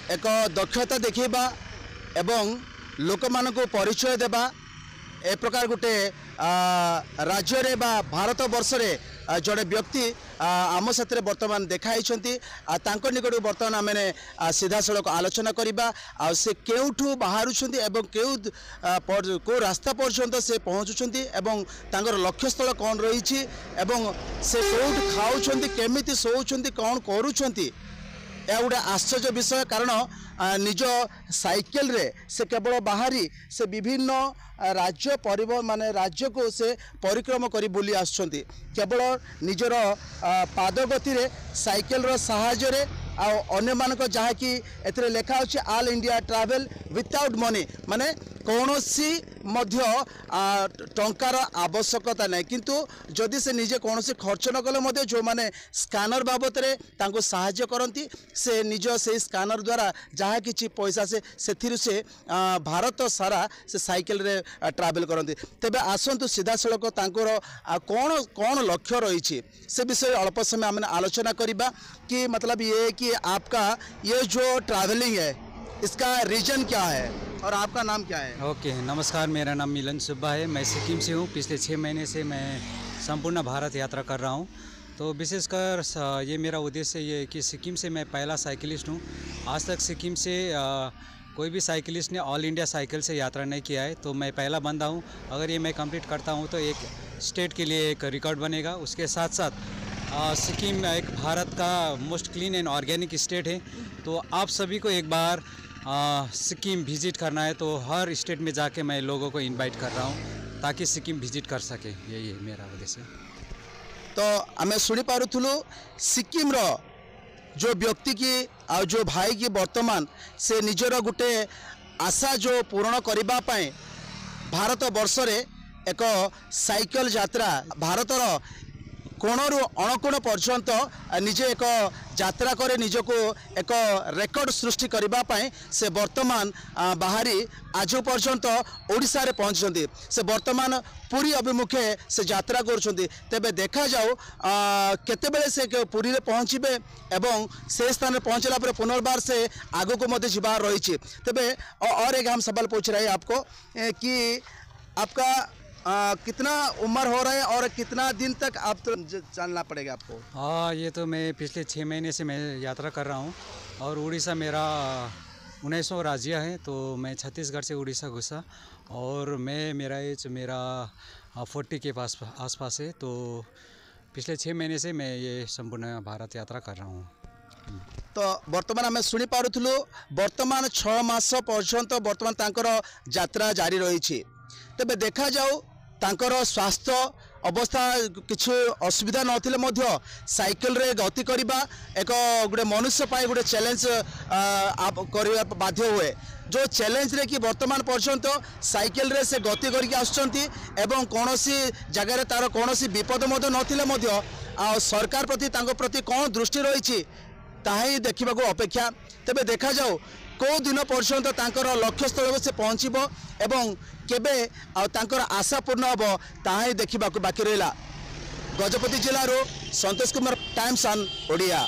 एक दक्षता देखा एवं लोक मानक परिचय देवा ए प्रकार गोटे राज्य रे बा भारत वर्ष रे जड़े व्यक्ति आम साथ बर्तमान देखाई निकट बर्तमान आम सीधा सड़क आलोचना करवा से केउठू बाहर को रास्ता पर्यंत से पहुँचुंट एवं लक्ष्य स्थल कौन रही से कौट खाऊँ केमी शोचुंट कौन करुँच यह गोटे आश्चर्य विषय कारण निज साइकेल रे से केवल बाहरी से विभिन्न राज्य परिवहन माने राज्य को से परिक्रम करी बुली आसुछंती केवल निजर पादगति रे साइकेल रो सहायता रे अन्य मानक जहाँ कि एथरे लेखा होछि all India travel without money माने कौनसी मध्य टंकार आवश्यकता नहीं किंतु जदि से निजे कौनसी खर्च न कले मध्य जो माने स्कैनर बाबत रे तांको सहायता करंती से निज से स्कैनर द्वारा जहाँ किछि पैसा से भारत सारा से साइकेल रे ट्रैवल करंती तेबे आसंतु सीधा सड़क तांकर कौन कौन लक्ष्य रही से विषय अल्प समय आम आलोचना करवा कि मतलब ये कि आपका ये जो ट्रैवलिंग है इसका रीजन क्या है और आपका नाम क्या है? ओके नमस्कार, मेरा नाम मिलन सुब्बा है। मैं सिक्किम से हूँ। पिछले 6 महीने से मैं संपूर्ण भारत यात्रा कर रहा हूँ। तो विशेषकर ये मेरा उद्देश्य ये है कि सिक्किम से मैं पहला साइकिलिस्ट हूँ। आज तक सिक्किम से कोई भी साइकिलिस्ट ने ऑल इंडिया साइकिल से यात्रा नहीं किया है, तो मैं पहला बंदा हूँ। अगर ये मैं कंप्लीट करता हूँ तो एक स्टेट के लिए एक रिकॉर्ड बनेगा। उसके साथ साथ सिक्किम एक भारत का most clean and organic state है। तो आप सभी को एक बार सिक्किम विजिट करना है तो हर स्टेट में जाके मैं लोगों को इनवाइट कर रहा हूँ ताकि सिक्किम विजिट कर सके। यही है मेरा उद्देश्य। तो आम शुणी पारुथुलु सिक्किम रो जो व्यक्ति की आ जो भाई की वर्तमान से निजर गोटे आशा जो पूर्ण करबा पाए भारत वर्ष रे एक साइकिल यात्रा भारतर कोणरू अणकोण पर्यंत निजे एक यात्रा करे निजको एक रेकर्ड सृष्टि करबा पाए से वर्तमान बाहरी आज पर्यंत ओडिशा रे पहुंचती से वर्तमान पुरी अभिमुखे से यात्रा करुँच। तेबे देखा जाऊ केतेबेले से पुरी रे पहुँचे एवं से स्थान पहुँचला पर पुनर्बार से आगो को मध्य जीवार रही। तेबे और एक हम सवाल पूछ रहे हैं आपको कि आपका कितना उम्र हो रहा है और कितना दिन तक आप तो जानना पड़ेगा आपको? हाँ, ये तो मैं पिछले 6 महीने से मैं यात्रा कर रहा हूँ और उड़ीसा मेरा 1900 राज्य है। तो मैं छत्तीसगढ़ से उड़ीसा घुसा और मेरा एज 40 के आसपास है। तो पिछले 6 महीने से मैं ये संपूर्ण भारत यात्रा कर रहा हूँ। तो वर्तमान आम शुणी पारुथुलु वर्तमान 6 मास पर्यंत वर्तमान तांकर यात्रा जारी रही। तेबे देखा जाऊ तांकर स्वास्थ्य अवस्था किसी असुविधा नथिले मध्य साइकिल रे गति करबा एक गोटे मनुष्य पाए गोटे चैलेंज करबा बाध्य हुए। जो चैलेंज रे कि वर्तमान पर्यंत साइकिल रे से गति करके आसुचंती एवं कोनोसी जगह रे तार कोनोसी विपद मध्य नथिले मध्य सरकार प्रति तांको प्रति कौन दृष्टि रही ताही देखा अपेक्षा। तेबे देखा जाऊ को दिन पर्यंत तांकर लक्ष्य स्थल से पहुँचब एवं केबे तांकर आशा पूर्ण हम ताही देखा बाकी रहा। Gajapati जिलारो Santosh Kumar, times on Odia.